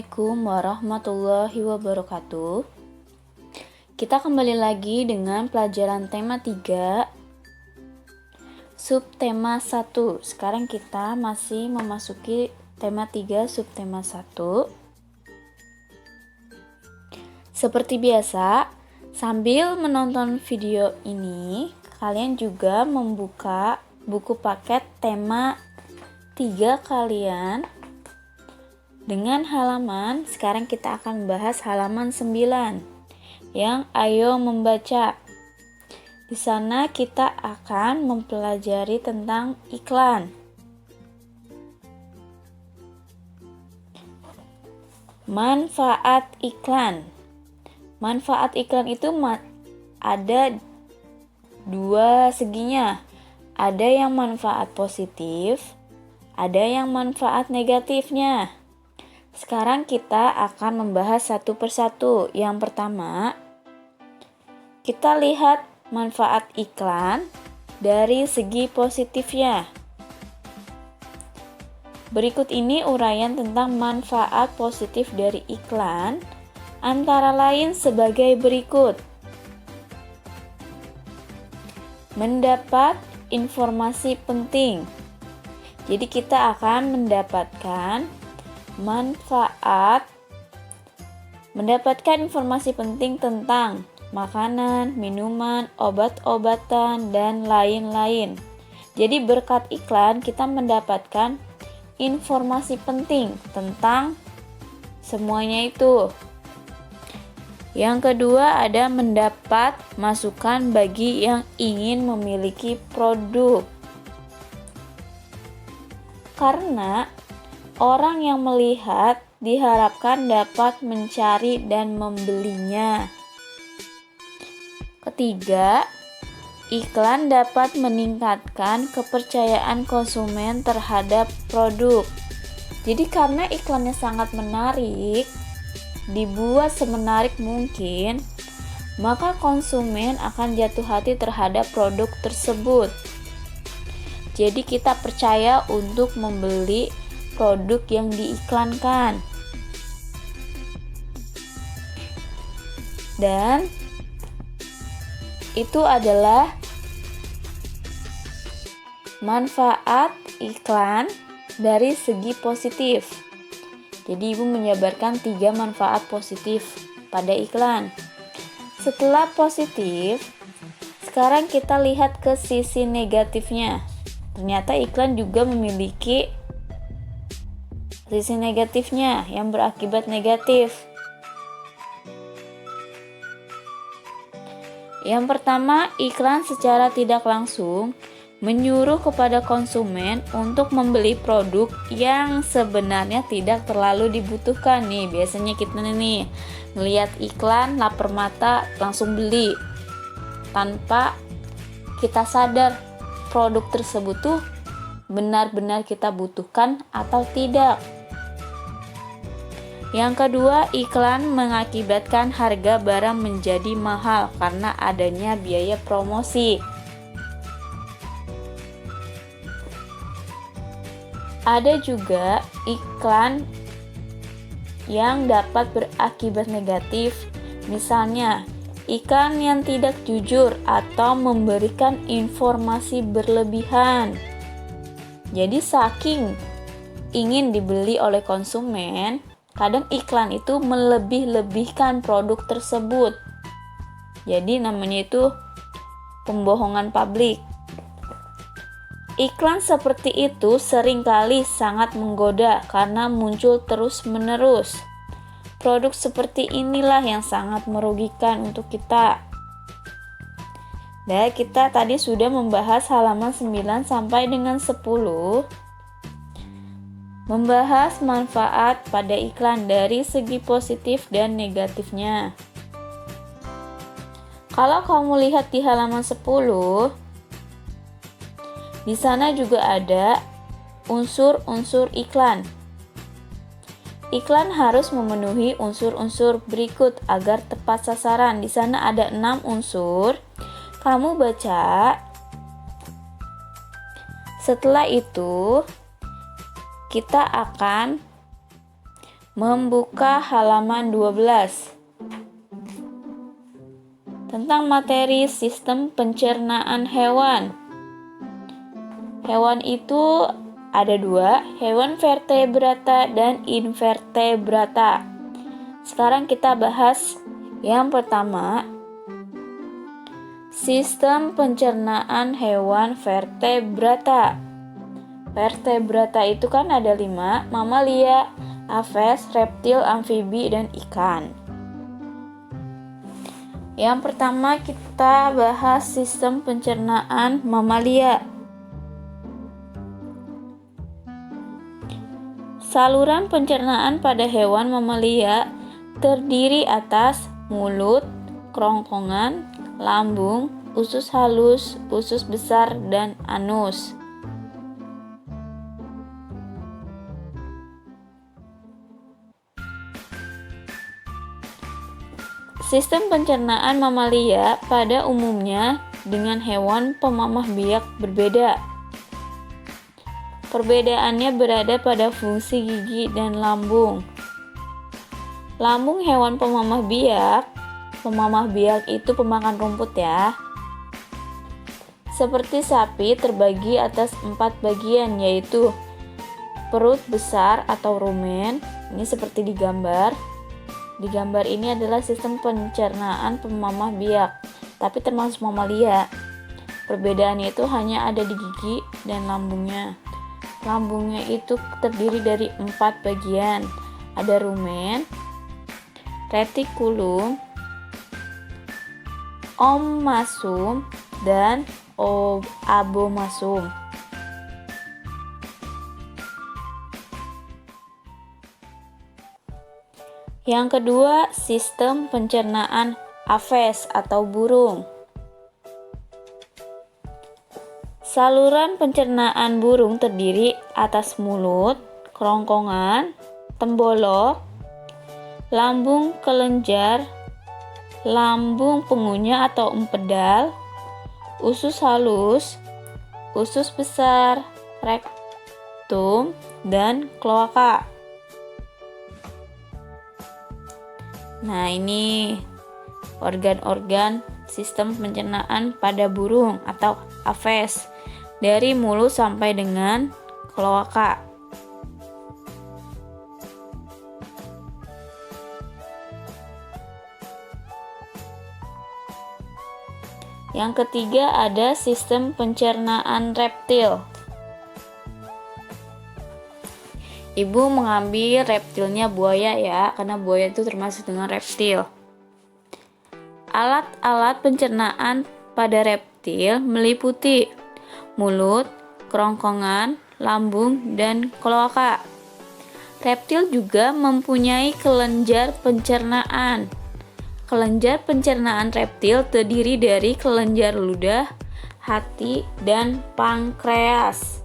Assalamualaikum warahmatullahi wabarakatuh. Kita kembali lagi dengan pelajaran tema 3, subtema 1. Sekarang kita masih memasuki tema 3, subtema 1. Seperti biasa, sambil menonton video ini, kalian juga membuka buku paket tema 3 kalian dengan halaman. Sekarang kita akan membahas halaman 9 yang ayo membaca. Di sana kita akan mempelajari tentang iklan. Manfaat iklan. Manfaat iklan itu ada dua seginya. Ada yang manfaat positif, ada yang manfaat negatifnya. Sekarang kita akan membahas satu persatu. Yang pertama, kita lihat manfaat iklan dari segi positifnya. Berikut ini uraian tentang manfaat positif dari iklan, antara lain sebagai berikut. Mendapat informasi penting. Jadi kita akan mendapatkan informasi penting tentang makanan, minuman, obat-obatan, dan lain-lain. Jadi berkat iklan kita mendapatkan informasi penting tentang semuanya itu. Yang kedua ada mendapat masukan bagi yang ingin memiliki produk. Karena orang yang melihat diharapkan dapat mencari dan membelinya. Ketiga, iklan dapat meningkatkan kepercayaan konsumen terhadap produk. Jadi karena iklannya sangat menarik, dibuat semenarik mungkin, maka konsumen akan jatuh hati terhadap produk tersebut. Jadi kita percaya untuk membeli produk yang diiklankan. Dan itu adalah manfaat iklan dari segi positif. Jadi Ibu menjabarkan 3 manfaat positif pada iklan. Setelah positif, sekarang kita lihat ke sisi negatifnya. Ternyata iklan juga memiliki sisi negatifnya yang berakibat negatif. Yang pertama, iklan secara tidak langsung menyuruh kepada konsumen untuk membeli produk yang sebenarnya tidak terlalu dibutuhkan nih. Biasanya kita nih ngelihat iklan, lapar mata, langsung beli tanpa kita sadar produk tersebut tuh benar-benar kita butuhkan atau tidak. Yang kedua, iklan mengakibatkan harga barang menjadi mahal karena adanya biaya promosi. Ada juga iklan yang dapat berakibat negatif, misalnya iklan yang tidak jujur atau memberikan informasi berlebihan. Jadi saking ingin dibeli oleh konsumen, kadang iklan itu melebih-lebihkan produk tersebut. Jadi namanya itu pembohongan publik. Iklan seperti itu seringkali sangat menggoda karena muncul terus-menerus. Produk seperti inilah yang sangat merugikan untuk kita. Dan kita tadi sudah membahas halaman 9 sampai dengan 10. Membahas manfaat pada iklan dari segi positif dan negatifnya. Kalau kamu lihat di halaman 10, di sana juga ada unsur-unsur iklan. Iklan harus memenuhi unsur-unsur berikut agar tepat sasaran. Di sana ada 6 unsur. Kamu baca. Setelah itu, kita akan Membuka halaman 12. Tentang materi sistem pencernaan hewan. Hewan itu ada dua, hewan vertebrata dan invertebrata. Sekarang kita bahas yang pertama, sistem pencernaan hewan vertebrata. Vertebrata itu kan ada 5, mamalia, aves, reptil, amfibi, dan ikan. Yang pertama kita bahas sistem pencernaan mamalia. Saluran pencernaan pada hewan mamalia terdiri atas mulut, kerongkongan, lambung, usus halus, usus besar, dan anus. Sistem pencernaan mamalia pada umumnya dengan hewan pemamah biak berbeda. Perbedaannya berada pada fungsi gigi dan lambung. Lambung hewan pemamah biak itu pemakan rumput ya. Seperti sapi terbagi atas 4 bagian, yaitu perut besar atau rumen, ini seperti di gambar. Di gambar ini adalah sistem pencernaan pemamah biak, tapi termasuk mamalia. Perbedaannya itu hanya ada di gigi dan lambungnya. Lambungnya itu terdiri dari 4 bagian. Ada rumen, retikulum, omasum, dan abomasum. Yang kedua, sistem pencernaan aves atau burung. Saluran pencernaan burung terdiri atas mulut, kerongkongan, tembolok, lambung kelenjar, lambung pengunyah atau empedal, usus halus, usus besar, rektum, dan kloaka. Nah, ini organ-organ sistem pencernaan pada burung atau aves dari mulut sampai dengan kloaka. Yang ketiga ada sistem pencernaan reptil. Ibu mengambil reptilnya buaya ya, karena buaya itu termasuk dengan reptil. Alat-alat pencernaan pada reptil meliputi mulut, kerongkongan, lambung, dan kloaka. Reptil juga mempunyai kelenjar pencernaan. Kelenjar pencernaan reptil terdiri dari kelenjar ludah, hati, dan pankreas.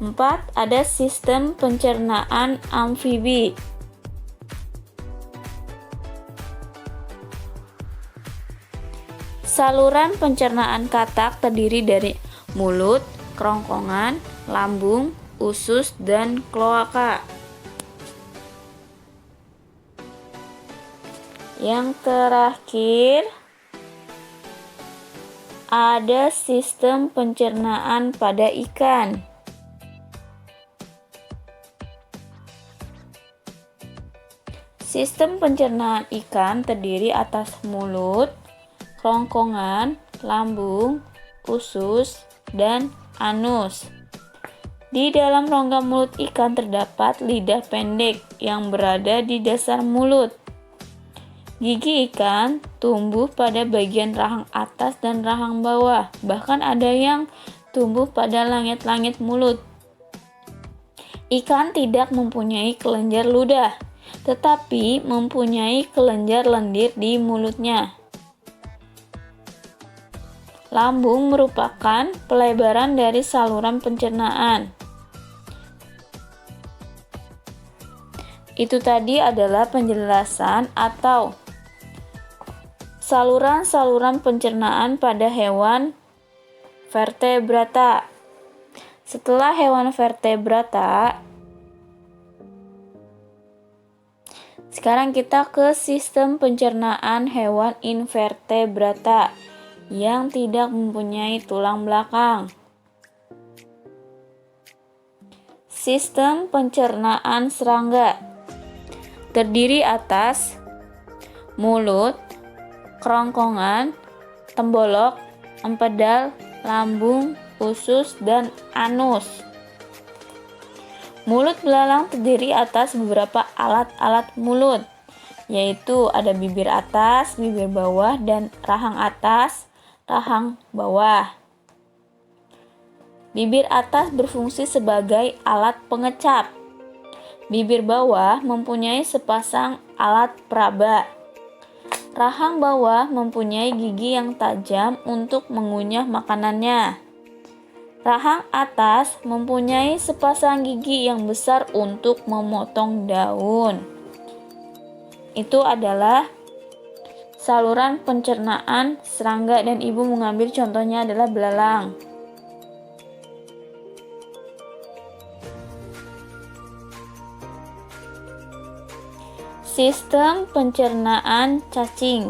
4. Ada sistem pencernaan amfibi. Saluran pencernaan katak terdiri dari mulut, kerongkongan, lambung, usus, dan kloaka. Yang terakhir, ada sistem pencernaan pada ikan. Sistem pencernaan ikan terdiri atas mulut, kerongkongan, lambung, usus, dan anus. Di dalam rongga mulut ikan terdapat lidah pendek yang berada di dasar mulut. Gigi ikan tumbuh pada bagian rahang atas dan rahang bawah, bahkan ada yang tumbuh pada langit-langit mulut. Ikan tidak mempunyai kelenjar ludah, tetapi mempunyai kelenjar lendir di mulutnya. Lambung merupakan pelebaran dari saluran pencernaan. Itu tadi adalah penjelasan atau saluran-saluran pencernaan pada hewan vertebrata. Setelah hewan vertebrata, sekarang kita ke sistem pencernaan hewan invertebrata yang tidak mempunyai tulang belakang. Sistem pencernaan serangga terdiri atas mulut, kerongkongan, tembolok, empedal, lambung, usus, dan anus. Mulut belalang terdiri atas beberapa alat-alat mulut, yaitu ada bibir atas, bibir bawah, dan rahang atas, rahang bawah. Bibir atas berfungsi sebagai alat pengecap. Bibir bawah mempunyai sepasang alat peraba. Rahang bawah mempunyai gigi yang tajam untuk mengunyah makanannya. Rahang atas mempunyai sepasang gigi yang besar untuk memotong daun. Itu adalah saluran pencernaan serangga, dan ibu mengambil contohnya adalah belalang. Sistem pencernaan cacing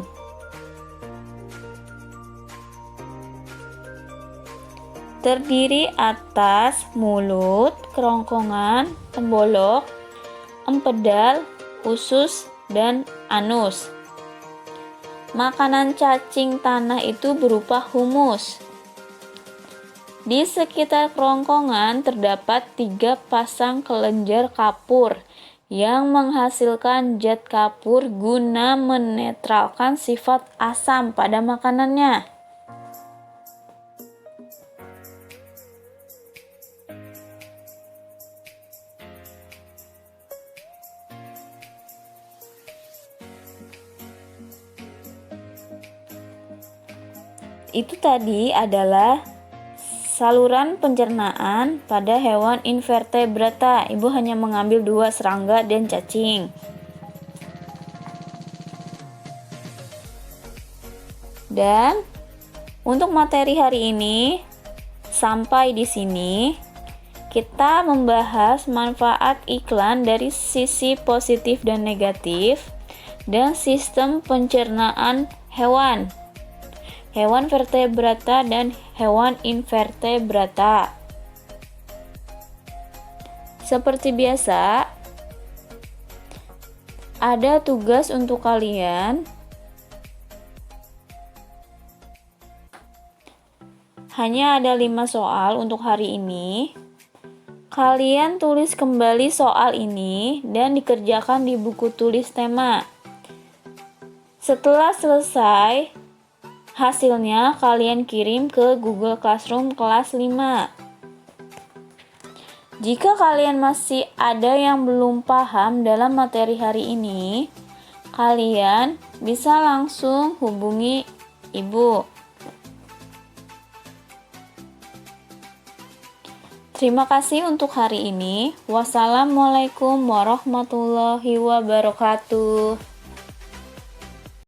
terdiri atas mulut, kerongkongan, tembolok, empedal, usus, dan anus. Makanan cacing tanah itu berupa humus. Di sekitar kerongkongan terdapat 3 pasang kelenjar kapur yang menghasilkan zat kapur guna menetralkan sifat asam pada makanannya. Itu tadi adalah saluran pencernaan pada hewan invertebrata. Ibu hanya mengambil 2, serangga dan cacing. Dan untuk materi hari ini sampai di sini. Kita membahas manfaat iklan dari sisi positif dan negatif dan sistem pencernaan hewan vertebrata dan hewan invertebrata. Seperti biasa, ada tugas untuk kalian. Hanya ada 5 soal untuk hari ini. Kalian tulis kembali soal ini dan dikerjakan di buku tulis tema. Setelah selesai, hasilnya kalian kirim ke Google Classroom kelas 5. Jika kalian masih ada yang belum paham dalam materi hari ini, kalian bisa langsung hubungi ibu. Terima kasih untuk hari ini. Wassalamualaikum warahmatullahi wabarakatuh.